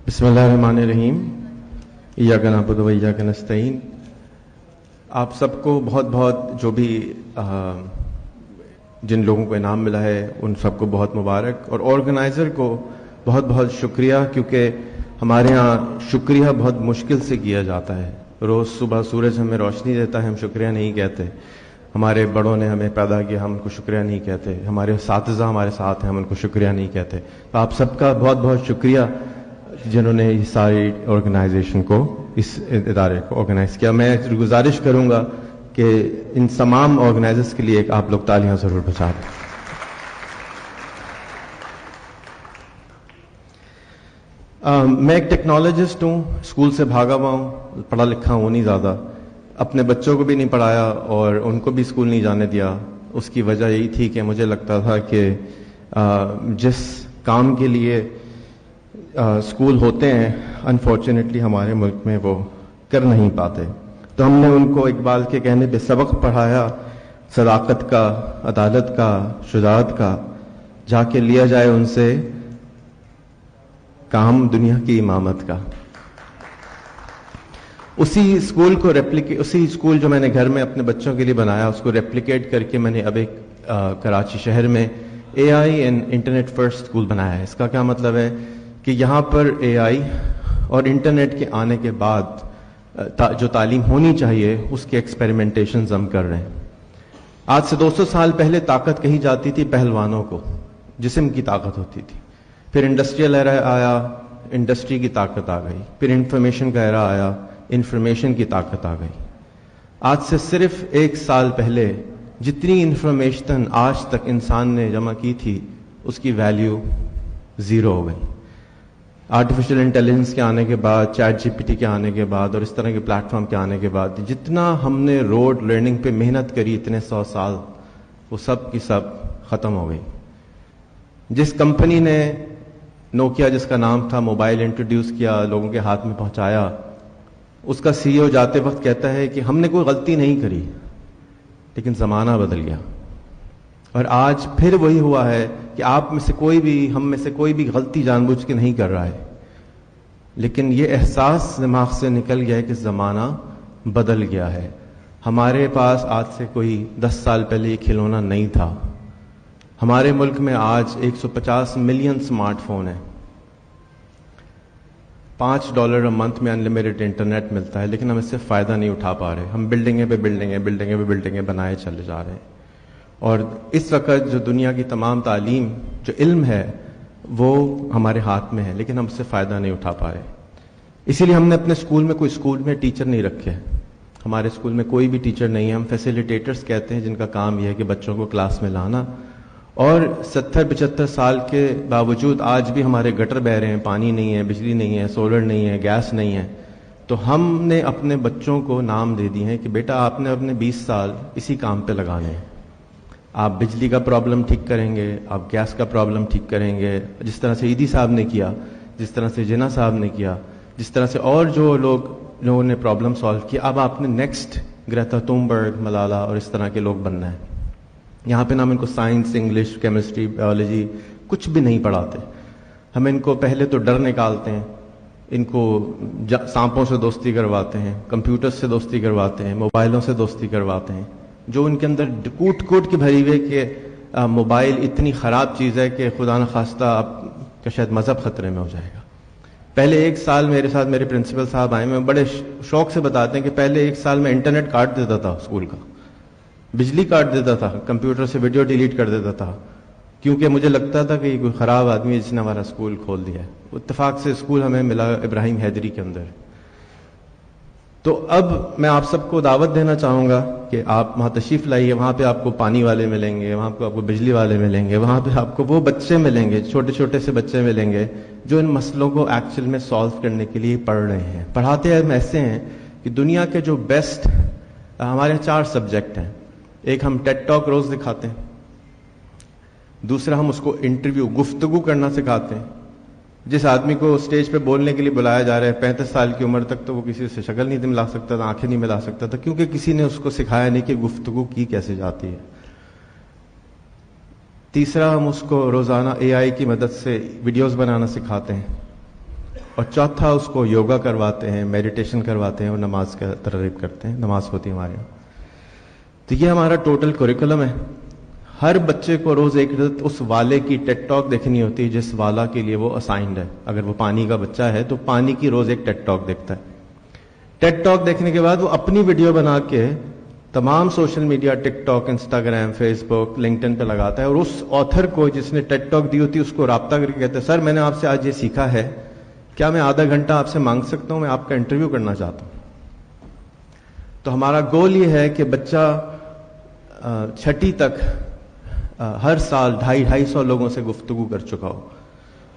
بسم اللہ الرحمن الرحیم ایاک نعبد و ایاک نستعین. آپ سب کو بہت بہت جو بھی جن لوگوں کو انعام ملا ہے ان سب کو بہت مبارک، اور آرگنائزر کو بہت بہت شکریہ، کیونکہ ہمارے ہاں شکریہ بہت مشکل سے کیا جاتا ہے. روز صبح سورج ہمیں روشنی دیتا ہے، ہم شکریہ نہیں کہتے. ہمارے بڑوں نے ہمیں پیدا کیا، ہم ان کو شکریہ نہیں کہتے. ہمارے اساتذہ ہمارے ساتھ ہیں، ہم ان کو شکریہ نہیں کہتے. تو آپ سب کا بہت بہت شکریہ جنہوں نے اس ساری آرگنائزیشن کو، اس ادارے کو آرگنائز کیا. میں گزارش کروں گا کہ ان تمام آرگنائزرز کے لیے ایک آپ لوگ تالیاں ضرور بجا دیں. میں ایک ٹیکنالوجسٹ ہوں، اسکول سے بھاگا ہوا ہوں، پڑھا لکھا ہوں نہیں زیادہ. اپنے بچوں کو بھی نہیں پڑھایا اور ان کو بھی اسکول نہیں جانے دیا. اس کی وجہ یہی تھی کہ مجھے لگتا تھا کہ جس کام کے لیے اسکول ہوتے ہیں انفارچونیٹلی ہمارے ملک میں وہ کر نہیں پاتے. تو ہم نے ان کو اقبال کے کہنے پہ سبق پڑھایا، صداقت کا، عدالت کا، شجاعت کا. جا کے لیا جائے ان سے کام دنیا کی امامت کا. اسی اسکول جو میں نے گھر میں اپنے بچوں کے لیے بنایا، اس کو ریپلیکیٹ کر کے میں نے اب ایک کراچی شہر میں اے آئی اینڈ انٹرنیٹ فرسٹ اسکول بنایا ہے. اس کا کیا مطلب ہے کہ یہاں پر اے آئی اور انٹرنیٹ کے آنے کے بعد جو تعلیم ہونی چاہیے اس کے ایکسپیریمنٹیشنز ہم کر رہے ہیں. آج سے 200 سال پہلے طاقت کہی جاتی تھی پہلوانوں کو، جسم کی طاقت ہوتی تھی. پھر انڈسٹریل ایرا آیا، انڈسٹری کی طاقت آ گئی. پھر انفارمیشن کا ایرا آیا، انفارمیشن کی طاقت آ گئی. آج سے صرف 1 سال پہلے جتنی انفارمیشن آج تک انسان نے جمع کی تھی اس کی ویلیو 0 ہو گئی. آرٹیفیشل انٹیلیجنس کے آنے کے بعد، چیٹ جی پی ٹی کے آنے کے بعد اور اس طرح کے پلیٹ فارم کے آنے کے بعد جتنا ہم نے روڈ لرننگ پہ محنت کری اتنے 100 سال، وہ سب کی سب ختم ہو گئی. جس کمپنی نے نوکیا جس کا نام تھا موبائل انٹروڈیوس کیا، لوگوں کے ہاتھ میں پہنچایا، اس کا سی او جاتے وقت کہتا ہے کہ ہم نے کوئی غلطی نہیں کری لیکن زمانہ بدل گیا. اور آج پھر وہی ہوا ہے کہ آپ میں سے کوئی بھی، ہم میں سے کوئی بھی غلطی جان بوجھ کے نہیں کر رہا ہے، لیکن یہ احساس دماغ سے نکل گیا ہے کہ زمانہ بدل گیا ہے. ہمارے پاس آج سے کوئی 10 سال پہلے یہ کھلونا نہیں تھا. ہمارے ملک میں آج 150 ملین سمارٹ فون ہیں. $5 a month میں انلمیٹڈ انٹرنیٹ ملتا ہے، لیکن ہم اس سے فائدہ نہیں اٹھا پا رہے. ہم بلڈنگیں پہ بلڈنگیں بنائے چلے جا رہے ہیں. اور اس وقت جو دنیا کی تمام تعلیم، جو علم ہے، وہ ہمارے ہاتھ میں ہے، لیکن ہم اس سے فائدہ نہیں اٹھا پا رہے. اسی لیے ہم نے اپنے اسکول میں ٹیچر نہیں رکھے. ہمارے اسکول میں کوئی بھی ٹیچر نہیں ہے. ہم فیسیلیٹیٹرز کہتے ہیں، جن کا کام یہ ہے کہ بچوں کو کلاس میں لانا. اور 70-75 سال کے باوجود آج بھی ہمارے گٹر بہہ رہے ہیں، پانی نہیں ہے، بجلی نہیں ہے، سولر نہیں ہے، گیس نہیں ہے. تو ہم نے اپنے بچوں کو نام دے دیے ہیں کہ بیٹا آپ نے اپنے 20 سال اسی کام پہ لگانے ہیں. آپ بجلی کا پرابلم ٹھیک کریں گے، آپ گیس کا پرابلم ٹھیک کریں گے، جس طرح سے ایدی صاحب نے کیا، جس طرح سے جناح صاحب نے کیا، جس طرح سے اور جو لوگوں نے پرابلم سالو کیا. اب آپ نے نیکسٹ گریتا تھنبرگ، ملالہ اور اس طرح کے لوگ بننا ہے. یہاں پہ ہم ان کو سائنس، انگلش، کیمسٹری، بایولوجی کچھ بھی نہیں پڑھاتے. ہم ان کو پہلے تو ڈر نکالتے ہیں، ان کو سانپوں سے دوستی کرواتے ہیں، کمپیوٹر سے دوستی کرواتے ہیں، موبائلوں سے دوستی کرواتے ہیں، جو ان کے اندر کوٹ کے بھری ہوئے کہ موبائل اتنی خراب چیز ہے کہ خدا نخواستہ آپ کا شاید مذہب خطرے میں ہو جائے گا. پہلے 1 سال میرے ساتھ میرے پرنسپل صاحب آئے، میں بڑے شوق سے بتاتے ہیں کہ پہلے 1 سال میں انٹرنیٹ کاٹ دیتا تھا اسکول کا، بجلی کاٹ دیتا تھا، کمپیوٹر سے ویڈیو ڈیلیٹ کر دیتا تھا، کیونکہ مجھے لگتا تھا کہ یہ کوئی خراب آدمی ہے جس نے ہمارا اسکول کھول دیا ہے. اتفاق سے اسکول ہمیں ملا ابراہیم حیدری کے اندر. تو اب میں آپ سب کو دعوت دینا چاہوں گا کہ آپ وہاں تشریف لائیے. وہاں پہ آپ کو پانی والے ملیں گے، وہاں پہ آپ کو بجلی والے ملیں گے، وہاں پہ آپ کو وہ بچے ملیں گے، چھوٹے چھوٹے سے بچے ملیں گے جو ان مسئلوں کو ایکچوئل میں سالو کرنے کے لیے پڑھ رہے ہیں. پڑھاتے ہم ایسے ہیں کہ دنیا کے جو بیسٹ، ہمارے 4 سبجیکٹ ہیں. ایک ہم ٹیڈ ٹاک روز دکھاتے ہیں، دوسرا ہم اس کو انٹرویو، گفتگو کرنا سکھاتے ہیں. جس آدمی کو اسٹیج پہ بولنے کے لیے بلایا جا رہا ہے 35 سال کی عمر تک، تو وہ کسی سے شکل نہیں ملا سکتا تھا، آنکھیں نہیں ملا سکتا تھا، کیونکہ کسی نے اس کو سکھایا نہیں کہ گفتگو کی کیسے جاتی ہے. تیسرا ہم اس کو روزانہ اے آئی کی مدد سے ویڈیوز بنانا سکھاتے ہیں. اور چوتھا اس کو یوگا کرواتے ہیں, میڈیٹیشن کرواتے ہیں اور نماز کا ترغیب کرتے ہیں. نماز ہوتی ہے ہمارے یہاں. تو یہ ہمارا ٹوٹل کوریکولم ہے. ہر بچے کو روز ایک اس والے کی ٹیڈ ٹاک دیکھنی ہوتی ہے جس والا کے لیے وہ اسائنڈ ہے. اگر وہ پانی کا بچہ ہے تو پانی کی روز ایک ٹیڈ ٹاک دیکھتا ہے. ٹیڈ ٹاک دیکھنے کے بعد وہ اپنی ویڈیو بنا کے تمام سوشل میڈیا, ٹک ٹاک, انسٹاگرام, فیس بک, لنکڈ ان پہ لگاتا ہے, اور اس آتھر کو جس نے ٹیڈ ٹاک دی ہوتی ہے اس کو رابطہ کر کے کہتے ہیں سر میں نے آپ سے آج یہ سیکھا ہے, کیا میں آدھا گھنٹہ آپ سے مانگ سکتا ہوں, میں آپ کا انٹرویو کرنا چاہتا ہوں. تو ہمارا گول یہ ہے کہ بچہ چھٹی تک ہر سال 250 لوگوں سے گفتگو کر چکا ہو,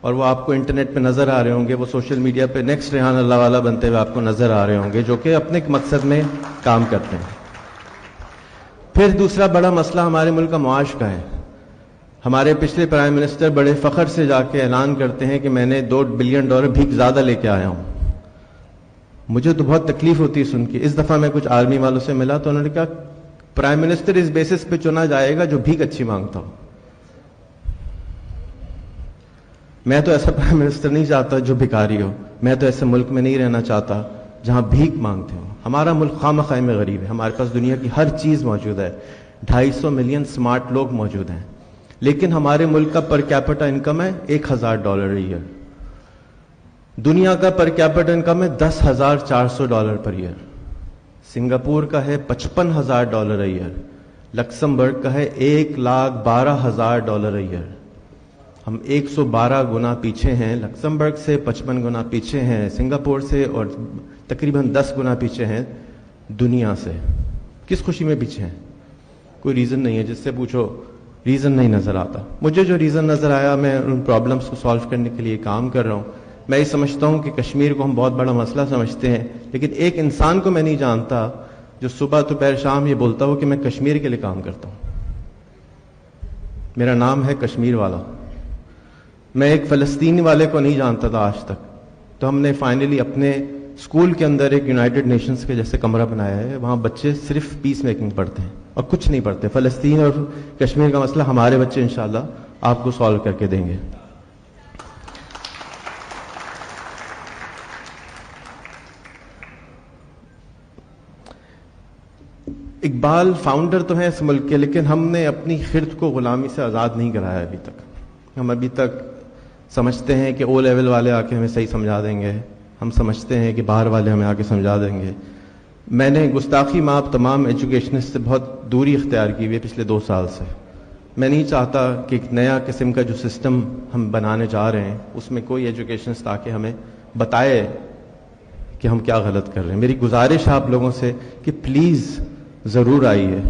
اور وہ آپ کو انٹرنیٹ پہ نظر آ رہے ہوں گے, وہ سوشل میڈیا پہ نیکسٹ ریحان اللہ والا بنتے ہوئے آپ کو نظر آ رہے ہوں گے, جو کہ اپنے مقصد میں کام کرتے ہیں. پھر دوسرا بڑا مسئلہ ہمارے ملک کا معاش کا ہے. ہمارے پچھلے پرائم منسٹر بڑے فخر سے جا کے اعلان کرتے ہیں کہ میں نے $2 بلین بھیک زیادہ لے کے آیا ہوں. مجھے تو بہت تکلیف ہوتی ہے سن کے. اس دفعہ میں کچھ آرمی والوں سے ملا تو انہوں نے کہا پرائم منسٹر اس بیسس پہ چنا جائے گا جو بھیک اچھی مانگتا ہو. میں تو ایسا پرائم منسٹر نہیں چاہتا جو بھکاری ہو. میں تو ایسے ملک میں نہیں رہنا چاہتا جہاں بھیک مانگتے ہو. ہمارا ملک خواہ مخواہ میں غریب ہے. ہمارے پاس دنیا کی ہر چیز موجود ہے. 250 ملین سمارٹ لوگ موجود ہیں, لیکن ہمارے ملک کا پر کیپٹا انکم ہے $1,000 ایئر. دنیا کا پر کیپٹا انکم ہے $10,400 پر ایئر. سنگاپور کا ہے $55,000 ایئر. لکسمبرگ کا ہے $1,12,000 ایئر. ہم 112 گنا پیچھے ہیں لکسمبرگ سے, 55 گنا پیچھے ہیں سنگاپور سے, اور تقریباً 10 گنا پیچھے ہیں دنیا سے. کس خوشی میں پیچھے ہیں؟ کوئی ریزن نہیں ہے. جس سے پوچھو ریزن نہیں نظر آتا. مجھے جو ریزن نظر آیا, میں ان پرابلمس کو سالو کرنے کے لیے کام کر رہا ہوں. میں یہ سمجھتا ہوں کہ کشمیر کو ہم بہت بڑا مسئلہ سمجھتے ہیں, لیکن ایک انسان کو میں نہیں جانتا جو صبح دوپہر شام یہ بولتا ہو کہ میں کشمیر کے لیے کام کرتا ہوں. میرا نام ہے کشمیر والا. میں ایک فلسطینی والے کو نہیں جانتا تھا آج تک. تو ہم نے فائنلی اپنے اسکول کے اندر ایک یونائٹڈ نیشنز کے جیسے کمرہ بنایا ہے. وہاں بچے صرف پیس میکنگ پڑھتے ہیں اور کچھ نہیں پڑھتے. فلسطین اور کشمیر کا مسئلہ ہمارے بچے انشاءاللہ آپ کو سالو کر کے دیں گے. اقبال فاؤنڈر تو ہیں اس ملک کے, لیکن ہم نے اپنی خرد کو غلامی سے آزاد نہیں کرایا ابھی تک. ہم ابھی تک سمجھتے ہیں کہ او لیول والے آ کے ہمیں صحیح سمجھا دیں گے. ہم سمجھتے ہیں کہ باہر والے ہمیں آ کے سمجھا دیں گے. میں نے گستاخی ماپ تمام ایجوکیشنسٹ سے بہت دوری اختیار کی ہوئی ہے پچھلے 2 سال سے. میں نہیں چاہتا کہ ایک نیا قسم کا جو سسٹم ہم بنانے جا رہے ہیں اس میں کوئی ایجوکیشنسٹ آ کے ہمیں بتائے کہ ہم کیا غلط کر رہے ہیں. میری گزارش ہے آپ لوگوں سے کہ پلیز ضرور آئیے.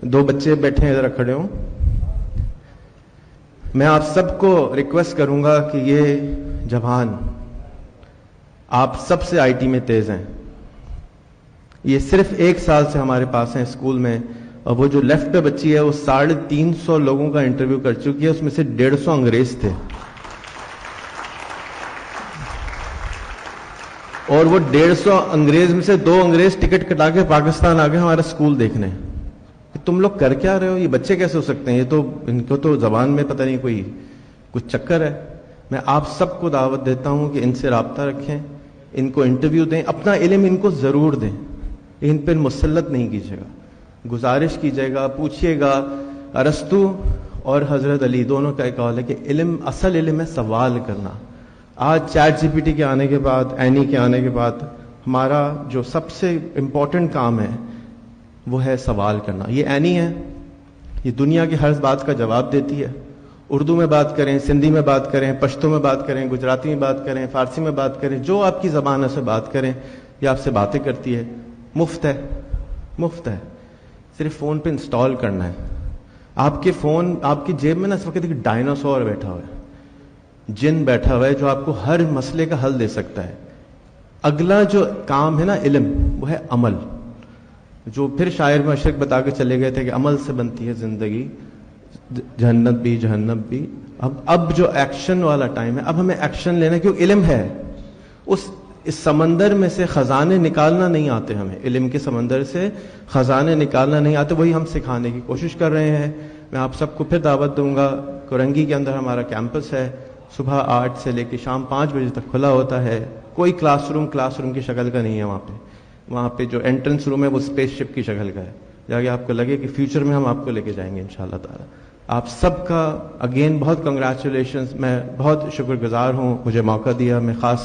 2 بچے بیٹھے ہیں, ذرا کھڑے ہوں. میں آپ سب کو ریکویسٹ کروں گا کہ یہ جوان آپ سب سے آئی ٹی میں تیز ہیں. یہ صرف 1 سال سے ہمارے پاس ہیں اسکول میں, اور وہ جو لیفٹ پہ بچی ہے وہ 350 لوگوں کا انٹرویو کر چکی ہے. اس میں سے 150 انگریز تھے, اور وہ 150 انگریز میں سے 2 انگریز ٹکٹ کٹا کے پاکستان آ گئے ہمارا اسکول دیکھنے. تم لوگ کر کیا رہے ہو؟ یہ بچے کیسے ہو سکتے ہیں؟ یہ تو ان کو تو زبان میں پتہ نہیں کوئی کچھ چکر ہے. میں آپ سب کو دعوت دیتا ہوں کہ ان سے رابطہ رکھیں, ان کو انٹرویو دیں, اپنا علم ان کو ضرور دیں, ان پر مسلط نہیں کیجیے گا. گزارش کیجیے گا, پوچھیے گا. ارسطو اور حضرت علی دونوں کا ایک قول ہے کہ علم, اصل علم ہے سوال کرنا. آج چیٹ جی پی ٹی کے آنے کے بعد, اینی کے آنے کے بعد, ہمارا جو سب سے امپورٹنٹ کام ہے وہ ہے سوال کرنا. یہ اینی ہے, یہ دنیا کی ہر بات کا جواب دیتی ہے. اردو میں بات کریں, سندھی میں بات کریں, پشتو میں بات کریں, گجراتی میں بات کریں, فارسی میں بات کریں, جو آپ کی زبان ہے سے بات کریں. یہ آپ سے باتیں کرتی ہے. مفت ہے, مفت ہے. صرف فون پہ انسٹال کرنا ہے. آپ کے فون, آپ کی جیب میں نا اس وقت ایک ڈائناسور بیٹھا ہوا ہے, جن بیٹھا ہوا ہے جو آپ کو ہر مسئلے کا حل دے سکتا ہے. اگلا جو کام ہے نا علم, وہ ہے عمل. جو پھر شاعر مشرق بتا کے چلے گئے تھے کہ عمل سے بنتی ہے زندگی, جہنت بھی جہنم بھی. اب جو ایکشن والا ٹائم ہے, اب ہمیں ایکشن لینا, کیوں علم ہے. اس سمندر میں سے خزانے نکالنا نہیں آتے ہمیں, علم کے سمندر سے خزانے نکالنا نہیں آتے, وہی ہم سکھانے کی کوشش کر رہے ہیں. میں آپ سب کو پھر دعوت دوں گا. کورنگی کے اندر ہمارا کیمپس ہے, صبح 8 سے لے کے شام 5 بجے تک کھلا ہوتا ہے. کوئی کلاس روم کی شکل کا نہیں ہے وہاں پہ جو انٹرنس روم ہے وہ اسپیس شپ کی شکل کا ہے. جاکہ آپ کو لگے کہ فیوچر میں ہم آپ کو لے کے جائیں گے انشاءاللہ تعالی. آپ سب کا اگین بہت کنگریچولیشنز. میں بہت شکر گزار ہوں مجھے موقع دیا. میں خاص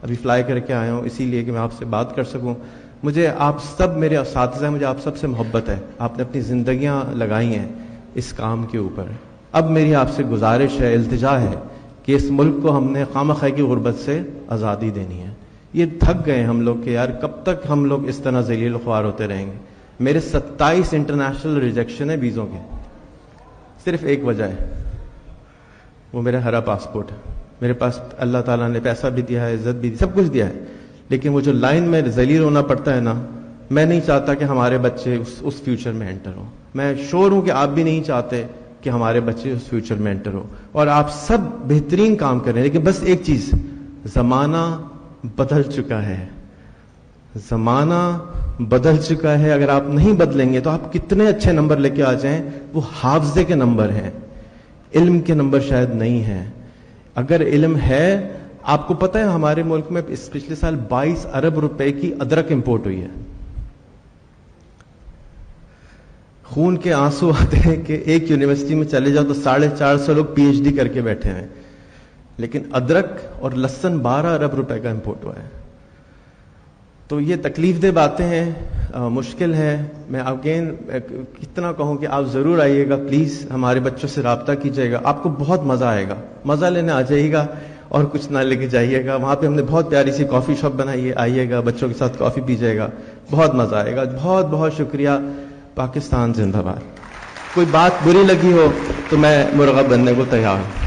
ابھی فلائی کر کے آیا ہوں اسی لیے کہ میں آپ سے بات کر سکوں. مجھے آپ سب میرے اساتذہ ہیں, مجھے آپ سب سے محبت ہے. آپ نے اپنی زندگیاں لگائی ہیں اس کام کے اوپر. اب میری آپ سے گزارش ہے, التجا ہے کہ اس ملک کو ہم نے خواہ مخواہ کی غربت سے آزادی دینی ہے. یہ تھک گئے ہم لوگ کہ یار کب تک ہم لوگ اس طرح ذلیل خوار ہوتے رہیں گے. میرے 27 انٹرنیشنل ریجیکشن ہے ویزوں کے. صرف ایک وجہ ہے, وہ میرا ہرا پاسپورٹ ہے. میرے پاس اللہ تعالیٰ نے پیسہ بھی دیا ہے, عزت بھی دی, سب کچھ دیا ہے, لیکن وہ جو لائن میں ذلیل ہونا پڑتا ہے نا, میں نہیں چاہتا کہ ہمارے بچے اس فیوچر میں انٹر ہوں. میں شور ہوں کہ آپ بھی نہیں چاہتے کہ ہمارے بچے اس فیوچر میں انٹر ہوں. اور آپ سب بہترین کام کر رہے ہیں, لیکن بس ایک چیز, زمانہ بدل چکا ہے. زمانہ بدل چکا ہے. اگر آپ نہیں بدلیں گے تو آپ کتنے اچھے نمبر لے کے آ جائیں, وہ حافظے کے نمبر ہیں, علم کے نمبر شاید نہیں ہیں. اگر علم ہے, آپ کو پتہ ہے ہمارے ملک میں پچھلے سال 22 ارب روپے کی ادرک امپورٹ ہوئی ہے. خون کے آنسو آتے ہیں کہ ایک یونیورسٹی میں چلے جاؤ تو 450 لوگ پی ایچ ڈی کر کے بیٹھے ہیں, لیکن ادرک اور لہسن 12 ارب روپے کا امپورٹ ہوا ہے. تو یہ تکلیف دہ باتیں ہیں, مشکل ہے. میں اگین کتنا کہوں کہ آپ ضرور آئیے گا, پلیز ہمارے بچوں سے رابطہ کیجیے گا. آپ کو بہت مزہ آئے گا, مزہ لینے آ جائیے گا اور کچھ نہ لے کے جائیے گا. وہاں پہ ہم نے بہت پیاری سی کافی شاپ بنائی ہے, آئیے گا, بچوں کے ساتھ کافی پیجیے گا, بہت مزہ آئے گا. بہت بہت شکریہ. پاکستان زندہ باد. کوئی بات بری لگی ہو تو میں مرغب بننے کو تیار ہوں.